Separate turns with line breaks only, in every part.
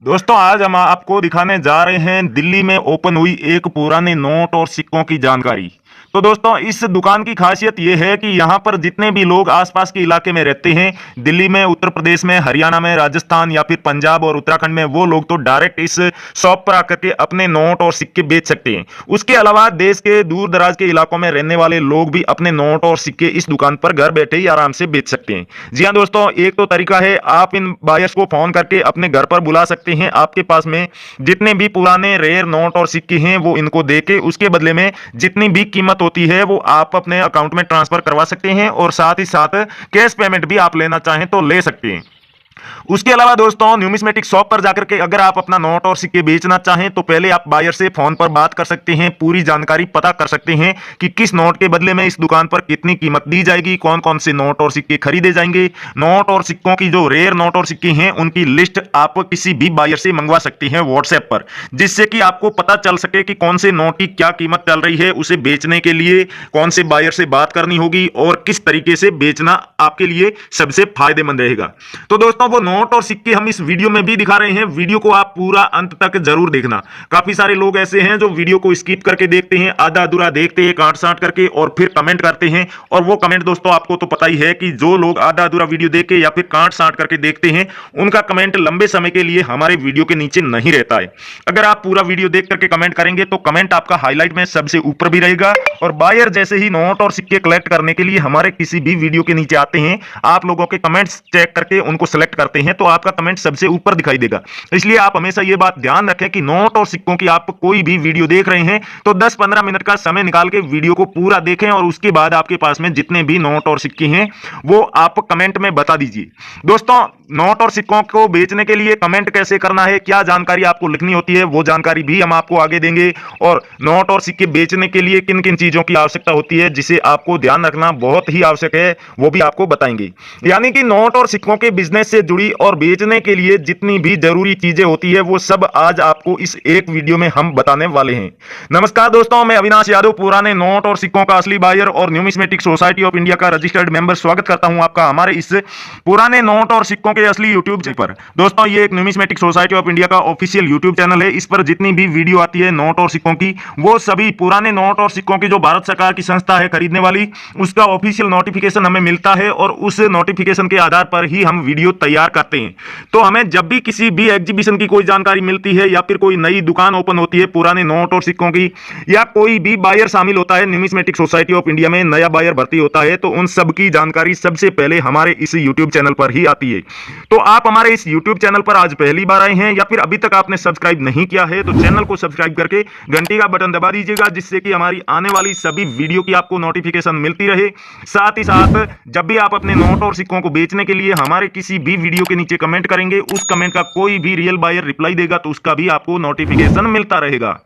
दोस्तों आज हम आपको दिखाने जा रहे हैं दिल्ली में ओपन हुई एक पुराने नोट और सिक्कों की जानकारी। तो दोस्तों इस दुकान की खासियत यह है कि यहाँ पर जितने भी लोग आसपास के इलाके में रहते हैं, दिल्ली में, उत्तर प्रदेश में, हरियाणा में, राजस्थान या फिर पंजाब और उत्तराखंड में, वो लोग तो डायरेक्ट इस शॉप पर आकर के अपने नोट और सिक्के बेच सकते हैं। उसके अलावा देश के दूर दराज के इलाकों में रहने वाले लोग भी अपने नोट और सिक्के इस दुकान पर घर बैठे ही आराम से बेच सकते हैं। जी हाँ दोस्तों, एक तो तरीका है, आप इन बायर्स को फोन करके अपने घर पर बुला सकते हैं। आपके पास में जितने भी पुराने रेयर नोट और सिक्के हैं वो इनको देके उसके बदले में जितनी भी कीमत होती है वो आप अपने अकाउंट में ट्रांसफर करवा सकते हैं, और साथ ही साथ कैश पेमेंट भी आप लेना चाहें तो ले सकते हैं। उसके अलावा दोस्तों न्यूमिस्मेटिक शॉप पर जाकर के अगर आप अपना नोट और सिक्के बेचना चाहें तो पहले आप बायर से फोन पर बात कर सकते हैं, पूरी जानकारी पता कर सकते हैं कि किस नोट के बदले में इस दुकान पर कितनी कीमत दी जाएगी, कौन कौन से नोट और सिक्के खरीदे जाएंगे। नोट और सिक्कों की जो रेयर नोट और सिक्के हैं उनकी लिस्ट आप किसी भी बायर से मंगवा सकती हैं व्हाट्सएप पर, जिससे कि आपको पता चल सके कि कौन से नोट की क्या कीमत चल रही है। उसे बेचने के लिए कौन से बायर से बात करनी होगी और किस तरीके से बेचना आपके लिए सबसे फायदेमंद रहेगा। तो दोस्तों वो नोट और सिक्के हम इस वीडियो में भी दिखा रहे हैं, वीडियो को आप पूरा अंत तक जरूर देखना। काफी सारे लोग ऐसे हैं जो वीडियो को स्किप करके देखते हैं, आधा अधूरा देखते हैं, काट साट करके, और फिर कमेंट करते हैं। और वो कमेंट दोस्तों आपको तो पता ही है कि जो लोग आधा अधूरा वीडियो देख के या फिर काट साट करके देखते हैं उनका कमेंट लंबे समय के लिए हमारे वीडियो के नीचे नहीं रहता है। अगर आप पूरा वीडियो देख करके कमेंट करेंगे तो कमेंट आपका हाईलाइट में सबसे ऊपर भी रहेगा। और बायर जैसे ही नोट और सिक्के कलेक्ट करने के लिए हमारे किसी भी वीडियो के नीचे आते हैं, आप लोगों के कमेंट्स चेक करके उनको सेलेक्ट करते हैं तो आपका कमेंट सबसे ऊपर दिखाई देगा। इसलिए आप हमेशा यह बात ध्यान रखें कि नोट और सिक्कों की आप कोई भी वीडियो देख रहे हैं तो 10-15 मिनट का समय निकाल के वीडियो को पूरा देखें, और उसके बाद आपके पास में जितने भी नोट और सिक्के हैं वो आप कमेंट में बता दीजिए। दोस्तों नोट और सिक्कों को बेचने के लिए कमेंट कैसे करना है, क्या जानकारी आपको लिखनी होती है, वो जानकारी भी हम आपको आगे देंगे। और नोट और सिक्के बेचने के लिए किन किन चीजों की आवश्यकता होती है जिसे आपको ध्यान रखना बहुत ही आवश्यक है, वो भी आपको बताएंगे। यानी कि नोट और सिक्कों के बिजनेस से जुड़ी और बेचने के लिए जितनी भी जरूरी चीजें होती है वो सब आज आपको इस एक वीडियो में हम बताने वाले हैं। नमस्कार दोस्तों, मैं अविनाश यादव, पुराने नोट और सिक्कों का असली बायर और न्यूमिस्मेटिक सोसाइटी ऑफ इंडिया का रजिस्टर्ड मेंबर, स्वागत करता हूं आपका हमारे इस पुराने नोट और सिक्कों के असली यूट्यूब चैनल पर। दोस्तों ये एक न्यूमिस्मेटिक सोसाइटी ऑफ इंडिया का ऑफिशियल यूट्यूब चैनल है। इस पर जितनी भी वीडियो आती है नोट और सिक्कों की, वो सभी पुराने नोट और सिक्कों की जो भारत सरकार की संस्था है खरीदने वाली, उसका ऑफिशियल नोटिफिकेशन हमें मिलता है और उस नोटिफिकेशन के आधार पर ही हम वीडियो तैयार करते हैं। तो हमें जब भी किसी भी एग्जीबिशन की कोई जानकारी मिलती है या फिर कोई नई दुकान ओपन होती है पुराने नोट और सिक्कों की, या कोई भी बायर शामिल होता है न्यूमिस्मेटिक सोसाइटी ऑफ इंडिया में, नया बायर भर्ती होता है, तो उन सब की जानकारी सबसे पहले हमारे इस यूट्यूब चैनल पर ही आती है। तो आप हमारे इस यूट्यूब चैनल पर आज पहली बार आए हैं या फिर अभी तक आपने सब्सक्राइब नहीं किया है तो चैनल को सब्सक्राइब करके घंटी का बटन दबा दीजिएगा, जिससे कि हमारी आने वाली सभी वीडियो की आपको नोटिफिकेशन मिलती रहे। साथ ही साथ जब भी आप अपने नोट और सिक्कों को बेचने के लिए हमारे किसी भी वीडियो के नीचे कमेंट करेंगे, उस कमेंट का कोई भी रियल बायर रिप्लाई देगा तो उसका भी आपको नोटिफिकेशन मिलता रहेगा।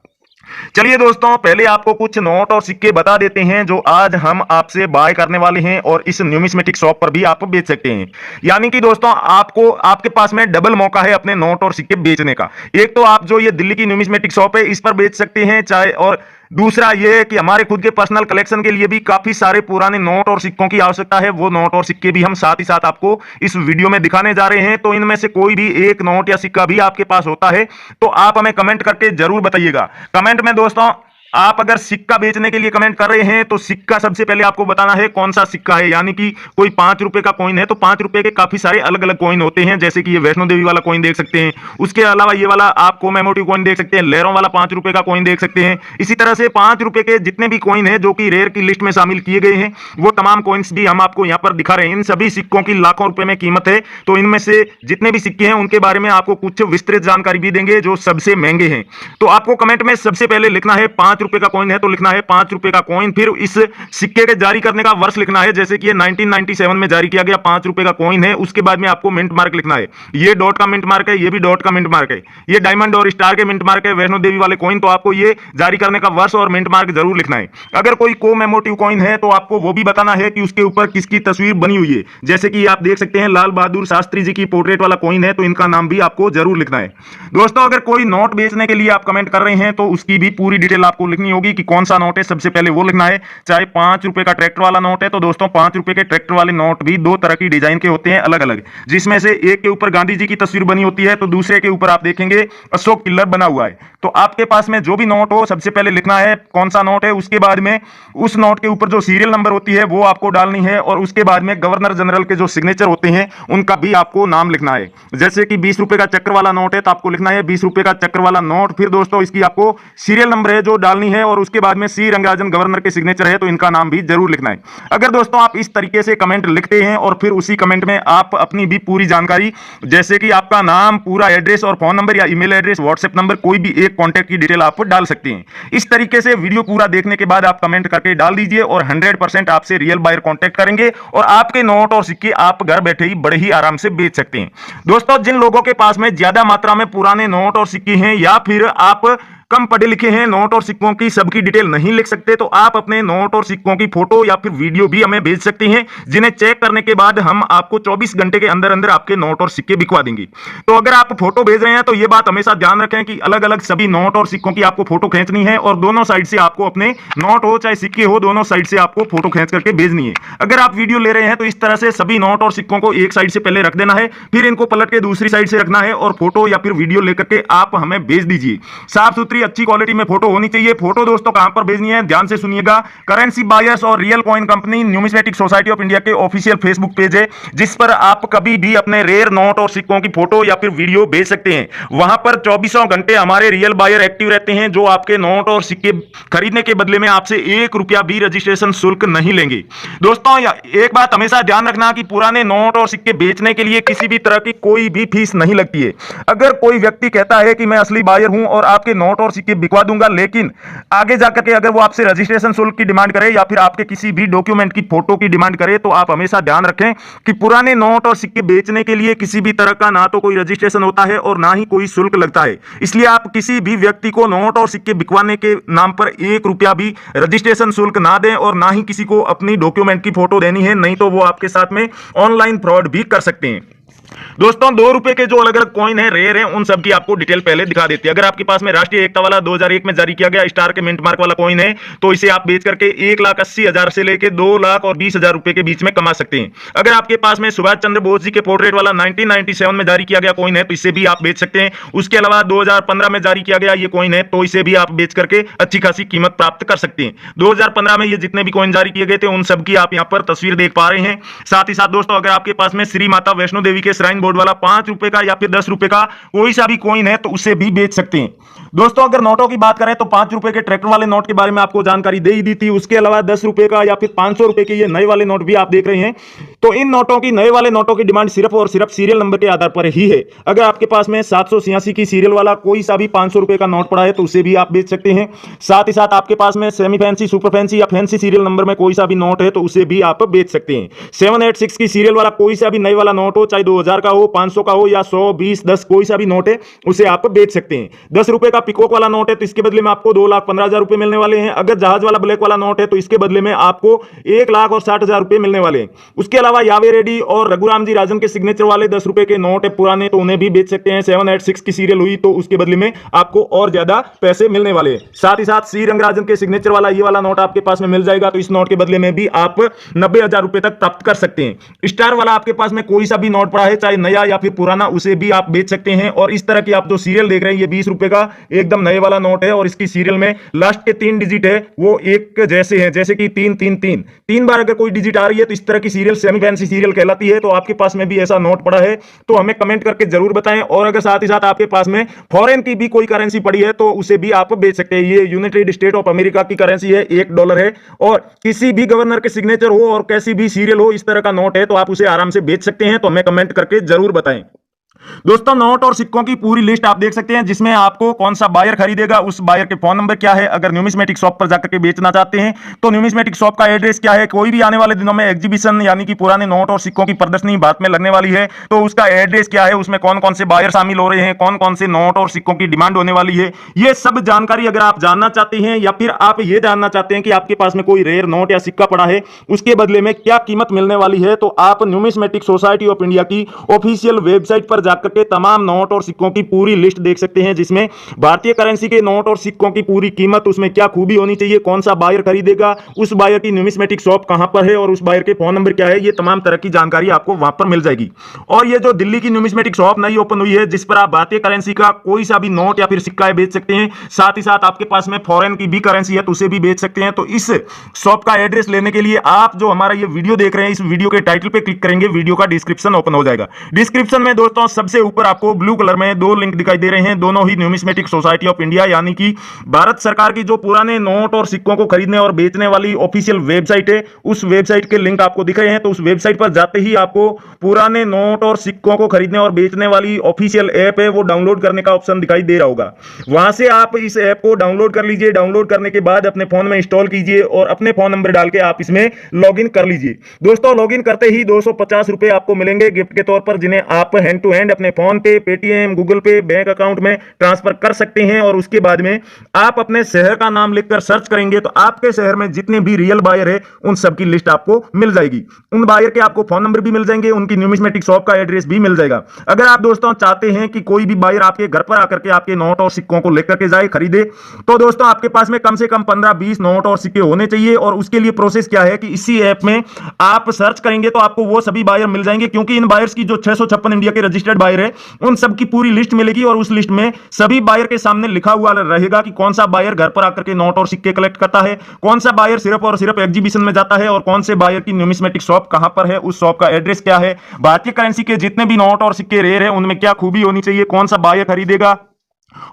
चलिए दोस्तों, पहले आपको कुछ नोट और सिक्के बता देते हैं जो आज हम आपसे बाय करने वाले हैं और इस न्यूमिस्मेटिक शॉप पर भी आप बेच सकते हैं। यानी कि दोस्तों आपको आपके पास में डबल मौका है अपने नोट और सिक्के बेचने का। एक तो आप जो ये दिल्ली की न्यूमिस्मेटिक शॉप है इस पर बेच सकते हैं चाहे, और दूसरा यह है कि हमारे खुद के पर्सनल कलेक्शन के लिए भी काफी सारे पुराने नोट और सिक्कों की आवश्यकता है। वो नोट और सिक्के भी हम साथ ही साथ आपको इस वीडियो में दिखाने जा रहे हैं। तो इनमें से कोई भी एक नोट या सिक्का भी आपके पास होता है तो आप हमें कमेंट करके जरूर बताइएगा। कमेंट में दोस्तों आप अगर सिक्का बेचने के लिए कमेंट कर रहे हैं तो सिक्का सबसे पहले आपको बताना है कौन सा सिक्का है। यानी कि कोई 5 रुपए का कॉइन है तो 5 रुपए के काफी सारे अलग अलग कॉइन होते हैं, जैसे कि ये वैष्णो देवी वाला कॉइन देख सकते हैं। उसके अलावा ये वाला आप कोमेमोटिव कॉइन देख सकते हैं, लहरों वाला 5 रुपए का कॉइन देख सकते हैं। इसी तरह से 5 रुपए के जितने भी कॉइन है जो कि रेयर की लिस्ट में शामिल किए गए हैं, वो तमाम कॉइन्स भी हम आपको यहाँ पर दिखा रहे हैं। इन सभी सिक्कों की लाखों रुपए में कीमत है। तो इनमें से जितने भी सिक्के हैं उनके बारे में आपको कुछ विस्तृत जानकारी भी देंगे जो सबसे महंगे हैं। तो आपको कमेंट में सबसे पहले लिखना है 5 रुपए का कॉइन है तो लिखना है 5 रुपए का कॉइन, फिर इस सिक्के के जारी करने का वर्ष लिखना है, जैसे कि ये 1997 में जारी किया गया 5 रुपए का कॉइन है। उसके बाद में आपको मिंट मार्क लिखना है, ये डॉट का मिंट मार्क है, ये भी डॉट का मिंट मार्क है, ये डायमंड और स्टार के मिंट मार्क है वैष्णो देवी वाले कॉइन, तो आपको ये जारी करने का वर्ष और मिंट मार्क जरूर लिखना है। अगर कोई कोमेमोटिव कॉइन है तो आपको वो भी बताना है कि उसके ऊपर किसकी तस्वीर बनी हुई है, जैसे कि आप देख सकते हैं लाल बहादुर शास्त्री जी की पोर्ट्रेट वाला कॉइन है तो इनका नाम भी आपको जरूर लिखना है। दोस्तों अगर कोई नोट बेचने के लिए आप कमेंट कर रहे हैं तो उसकी भी पूरी डिटेल आपको आपको लिखनी होगी कि कौन सा नोट है, सबसे पहले वो लिखना है। चाहे 5 रुपए का ट्रैक्टर वाला नोट है तो दोस्तों 5 रुपए के ट्रैक्टर वाले नोट भी दो तरह की डिजाइन के होते हैं, अलग अलग, जिसमें से एक के ऊपर गांधी जी की तस्वीर बनी होती है तो दूसरे के ऊपर आप देखेंगे अशोक पिल्लर बना हुआ है। तो आपके पास में जो भी नोट हो सबसे पहले लिखना है कौन सा नोट है, उसके बाद में उस नोट के ऊपर जो सीरियल नंबर होती है वो आपको डालनी है, और उसके बाद में गवर्नर जनरल के जो सिग्नेचर होते हैं उनका भी आपको नाम लिखना है। जैसे कि 20 रुपए का चक्कर वाला नोट है तो आपको लिखना है 20 रुपए का चक्कर वाला नोट। फिर दोस्तों इसकी आपको सीरियल नंबर है जो डालनी है, और उसके बाद में सी रंगराजन गवर्नर के सिग्नेचर है तो इनका नाम भी जरूर लिखना है। अगर दोस्तों आप इस तरीके से कमेंट लिखते हैं और फिर उसी कमेंट में आप अपनी भी पूरी जानकारी, जैसे कि आपका नाम, पूरा एड्रेस और फोन नंबर या ईमेल एड्रेस, व्हाट्सएप नंबर, कोई भी एक कॉन्टैक्ट की डिटेल आप डाल सकते हैं। इस तरीके से वीडियो पूरा देखने के बाद आप कमेंट करके डाल दीजिए और 100% आपसे रियल बायर कांटेक्ट करेंगे और आपके नोट और सिक्के आप घर बैठे ही बड़े ही आराम से बेच सकते हैं। दोस्तों जिन लोगों के पास में ज्यादा मात्रा में पुराने नोट और सिक्के हैं या फिर आप कम पढ़े लिखे हैं, नोट और सिक्कों की सबकी डिटेल नहीं लिख सकते, तो आप अपने नोट और सिक्कों की फोटो या फिर वीडियो भी हमें भेज सकते हैं, जिन्हें चेक करने के बाद हम आपको 24 घंटे के अंदर अंदर आपके नोट और सिक्के बिकवा देंगे। तो अगर आप फोटो भेज रहे हैं तो यह बात हमेशा ध्यान रखें कि अलग अलग सभी नोट और सिक्कों की आपको फोटो खींचनी है और दोनों साइड से आपको अपने नोट हो चाहे सिक्के हो, दोनों साइड से आपको फोटो खींच करके भेजनी है। अगर आप वीडियो ले रहे हैं तो इस तरह से सभी नोट और सिक्कों को एक साइड से पहले रख देना है, फिर इनको पलट के दूसरी साइड से रखना है और फोटो या फिर वीडियो लेकर के आप हमें भेज दीजिए। साफ सुथरी अच्छी क्वालिटी में फोटो होनी चाहिए। फोटो दोस्तों कहां पर भेजनी है ध्यान से सुनिएगा। करेंसी बायर्स और real coin company numismatic society of India के ऑफिशियल फेसबुक पेज है, जिस पर आप कभी भी अपने रेयर नोट और सिक्कों की फोटो या फिर वीडियो भेज सकते हैं। वहां पर 24 घंटे हमारे रियल बायर एक्टिव रहते हैं, जो आपके नोट और सिक्के खरीदने के बदले में आपसे 1 रुपया भी रजिस्ट्रेशन शुल्क नहीं लेंगे। दोस्तों एक बात हमेशा ध्यान रखना कि पुराने नोट और सिक्के बेचने के लिए किसी भी तरह की कोई भी फीस नहीं लगती है। अगर कोई व्यक्ति कहता है कि मैं असली बायर हूं और आपके नोट और सिक्के बिकवा दूंगा, लेकिन आगे जाकर के अगर वो आपसे रजिस्ट्रेशन शुल्क की डिमांड करे या फिर आपके किसी भी डॉक्यूमेंट की फोटो की डिमांड करे, तो आप हमेशा ध्यान रखें कि पुराने नोट और सिक्के बेचने के लिए किसी भी तरह का ना तो कोई रजिस्ट्रेशन होता है और ना ही कोई शुल्क लगता है। इसलिए आप किसी भी व्यक्ति को नोट और सिक्के बिकवाने के नाम पर 1 रुपया भी रजिस्ट्रेशन शुल्क ना दें और ना ही किसी को अपनी डॉक्यूमेंट की फोटो देनी है, नहीं तो वो आपके साथ में ऑनलाइन फ्रॉड भी कर सकते हैं। दोस्तों 2 रुपए के जो अलग अलग कॉइन है, रेयर है, उन सब की आपको डिटेल पहले दिखा देती है। अगर आपके पास में राष्ट्रीय एकता वाला 2001 में जारी किया गया स्टार के मिंट मार्क वाला कॉइन है तो इसे आप बेच करके 1,80,000 से लेकर 2,20,000 रुपए के बीच में कमा सकते हैं। अगर आपके पास में सुभाष चंद्र बोस जी के पोर्ट्रेट वाला 1997 में जारी किया गया कॉइन है तो इसे भी आप बेच सकते हैं। उसके अलावा 2015 में जारी किया गया ये कॉइन है तो इसे भी आप बेच करके अच्छी खासी कीमत प्राप्त कर सकते हैं। 2015 में ये जितने भी कॉइन जारी किए गए थे उन सब की आप यहां पर तस्वीर देख पा रहे हैं। साथ ही साथ दोस्तों अगर आपके पास में श्री माता वैष्णो देवी के श्राइन बोर्ड वाला 5 रुपए का या फिर 10 रुपए का कोई सा भी कॉइन है तो उसे भी बेच सकते हैं। दोस्तों अगर नोटों की बात करें तो 5 रुपए के ट्रैक्टर वाले नोट के बारे में आपको जानकारी दे ही दी थी। उसके अलावा 10 रुपए का या फिर 500 रुपए के ये नए वाले नोट भी आप देख रहे हैं। तो इन नोटों की, नए वाले नोटों की डिमांड सिर्फ और सिर्फ सीरियल नंबर के आधार पर ही है। अगर आपके पास में 786 की सीरियल वाला कोई सा भी 500 रुपए का नोट पड़ा है तो उसे भी आप बेच सकते हैं। साथ ही साथ आपके पास में सेमी फैंसी, सुपर फैंसी या फैंसी सीरियल नंबर में कोई सा भी नोट है तो उसे भी आप बेच सकते हैं। 786 की सीरियल वाला कोई सा भी नए वाला नोट हो, चाहे 2000 का हो, 500 का हो या 100, 20, 10 कोई सा भी नोट है उसे आप बेच सकते हैं। 10 रुपए का पिकॉक वाला नोट है तो इसके बदले में आपको 2,15,000 रुपए मिलने वाले हैं। अगर जहाज वाला ब्लैक वाला नोट है तो इसके बदले में आपको 1,60,000 रुपए मिलने वाले हैं। उसके अलावा यावे रेड्डी और रघुराम जी राजन के सिग्नेचर वाले 10 रुपए के नोट है पुराने, तो उन्हें भी बेच सकते हैं। 786 की सीरियल हुई तो उसके बदले में आपको और ज्यादा पैसे मिलने वाले हैं। साथ ही साथ सी रंगराजन के सिग्नेचर वाला ये वाला नोट आपके पास में मिल जाएगा, तो इस नोट के बदले में भी आप 90,000 रुपए तक प्राप्त कर सकते हैं। स्टार वाला आपके पास में कोई सा भी नोट पड़ा है, चाहे नया या फिर पुराना, उसे भी आप बेच सकते हैं। और इस तरह की आप जो सीरियल देख रहे हैं ये 20 रुपए का एकदम नए वाला नोट है और इसकी सीरियल में लास्ट के 3 डिजिट है वो एक जैसे हैं, जैसे कि 3 बार अगर कोई डिजिट आ रही है तो इस तरह की सीरियल सेमी फैंसी सीरियल कहलाती है। तो आपके पास में भी ऐसा नोट पड़ा है तो हमें कमेंट करके जरूर बताएं। और अगर साथ ही साथ आपके पास में फॉरेन की भी कोई करेंसी पड़ी है तो उसे भी आप बेच सकते हैं। ये यूनाइटेड स्टेट ऑफ अमेरिका की करेंसी है, $1 है और किसी भी गवर्नर के सिग्नेचर हो और कैसी भी सीरियल हो, इस तरह का नोट है तो आप उसे आराम से बेच सकते हैं। तो हमें कमेंट करके जरूर बताएं। दोस्तों नोट और सिक्कों की पूरी लिस्ट आप देख सकते हैं, जिसमें आपको कौन सा बायर खरीदेगा, उस बायर के फोन नंबर क्या है, अगर न्यूमिस्मेटिक शॉप पर जाकर के बेचना चाहते हैं तो न्यूमिस्मेटिक शॉप का एड्रेस क्या है, कोई भी आने वाले दिनों में एग्जीबिशन यानी कि पुराने नोट और सिक्कों की प्रदर्शनी भारत में लगने वाली है तो उसका एड्रेस क्या है, उसमें कौन कौन से बायर शामिल हो रहे हैं, कौन कौन से नोट और सिक्कों की डिमांड होने वाली है, ये सब जानकारी अगर आप जानना चाहते हैं या फिर आप ये जानना चाहते हैं कि आपके पास में कोई रेयर नोट या सिक्का पड़ा है उसके बदले में क्या कीमत मिलने वाली है, तो आप न्यूमिस्मेटिक सोसाइटी ऑफ इंडिया की ऑफिशियल वेबसाइट पर जाकर जाकर के तमाम नोट और सिक्कों की पूरी लिस्ट देख सकते हैं, जिसमें भारतीय करेंसी के नोट और सिक्कों की पूरी कीमत, उसमें क्या खूबी होनी चाहिए, कौन सा बायर खरीदेगा, उस बायर की न्यूमिस्मेटिक शॉप कहां पर है और उस बायर के फोन नंबर क्या है, ये तमाम तरह की जानकारी आपको वहां पर मिल जाएगी। और ये जो दिल्ली की न्यूमिस्मेटिक शॉप नई ओपन हुई है, जिस पर आप भारतीय करेंसी का कोई सा भी नोट या फिर सिक्का बेच सकते हैं, साथ ही साथ आपके पास में फॉरेन की भी करेंसी है तो उसे भी बेच सकते हैं। तो इस शॉप का एड्रेस लेने के लिए आप जो हमारा ये वीडियो देख रहे हैं, इस वीडियो के टाइटल पे क्लिक करेंगे, वीडियो का डिस्क्रिप्शन ओपन हो जाएगा। डिस्क्रिप्शन में दोस्तों सबसे ऊपर आपको ब्लू कलर में दो लिंक दिखाई दे रहे हैं, दोनों ही न्यूमिस्मेटिक सोसाइटी ऑफ इंडिया यानी कि भारत सरकार की जो पुराने नोट और सिक्कों को खरीदने और बेचने वाली ऑफिशियल वेबसाइट है, उस वेबसाइट के लिंक आपको दिख रहे हैं। तो उस वेबसाइट पर जाते ही आपको पुराने नोट और सिक्कों को खरीदने और बेचने वाली ऑफिशियल ऐप है वो डाउनलोड करने का ऑप्शन दिखाई दे रहा होगा। वहां से आप इस ऐप को डाउनलोड कर लीजिए। डाउनलोड करने के बाद अपने फोन में इंस्टॉल कीजिए और अपने फोन नंबर डाल के आप इसमें लॉगिन कर लीजिए। दोस्तों लॉगिन करते ही 250 रुपए आपको मिलेंगे गिफ्ट के तौर पर, जिन्हें आप हैंड टू हैंड अपने फोन पे, पेटीएम, गूगल पे, बैंक अकाउंट में ट्रांसफर कर सकते हैं। और उसके बाद में आप अपने शहर का नाम लिखकर सर्च करेंगे तो आपके शहर में जितने भी रियल बायर है उन सबकी लिस्ट आपको मिल जाएगी। उन बायर के आपको फोन नंबर भी मिल जाएंगे, उनकी न्यूमिस्मेटिक शॉप का एड्रेस भी मिल जाएगा। अगर आप दोस्तों चाहते हैं कि कोई भी बायर आपके घर पर आकर के आपके नोट और सिक्कों को लेकर के जाए, खरीदे, तो दोस्तों आपके पास में कम से कम 15-20 नोट और सिक्के होने चाहिए। और उसके लिए प्रोसेस क्या है कि इसी ऐप में आप सर्च करेंगे तो आपको वो सभी बायर मिल जाएंगे, क्योंकि इन बायर्स की जो 656 इंडिया के रजिस्टर्ड बायर है उन सब की पूरी लिस्ट मिलेगी। और उस लिस्ट में सभी बायर के सामने लिखा हुआ रहेगा कि कौन सा बायर घर पर आकर के नोट और सिक्के कलेक्ट करता है, कौन सा बायर सिर्फ और सिर्फ एग्जीबिशन में जाता है, और कौन से बायर की न्यूमिस्मेटिक शॉप कहां पर है, उस शॉप का एड्रेस क्या है, भारतीय करेंसी के जितने भी नोट और सिक्के रेयर है उनमें क्या खूबी होनी चाहिए, कौन सा बायर खरीदेगा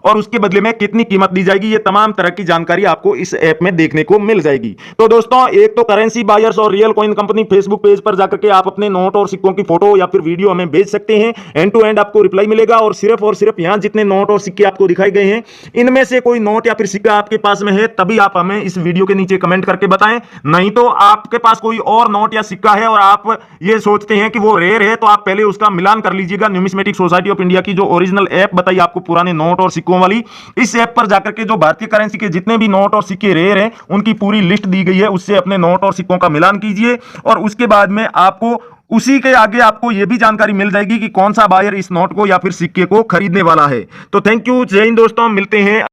और उसके बदले में कितनी कीमत दी जाएगी, ये तमाम तरह की जानकारी आपको इस ऐप में देखने को मिल जाएगी। तो दोस्तों एक तो करेंसी बायर्स और real coin company Facebook page पर जाकर के आप अपने नोट और सिक्कों की फोटो या फिर वीडियो हमें भेज सकते हैं, एंड टू एंड आपको रिप्लाई मिलेगा। और सिर्फ यहां जितने नोट और सिक्के आपको दिखाई गए हैं, इनमें से कोई नोट या फिर सिक्का आपके पास में है तभी आप हमें इस वीडियो के नीचे कमेंट करके बताएं। नहीं तो आपके पास कोई और नोट या सिक्का है और आप ये सोचते हैं कि वो रेयर है, तो आप पहले उसका मिलान कर लीजिएगा। न्यूमिस्मेटिक सोसाइटी ऑफ इंडिया की जो ओरिजिनल ऐप बताई आपको पुराने नोट और सिक्कों वाली, इस ऐप पर जाकर के जो भारतीय करेंसी के जितने भी नोट और सिक्के रेयर हैं उनकी पूरी लिस्ट दी गई है, उससे अपने नोट और सिक्कों का मिलान कीजिए। और उसके बाद में आपको उसी के आगे आपको यह भी जानकारी मिल जाएगी कि कौन सा बायर इस नोट को या फिर सिक्के को खरीदने वाला है। तो थैंक यू, जय हिंद दोस्तों, मिलते हैं।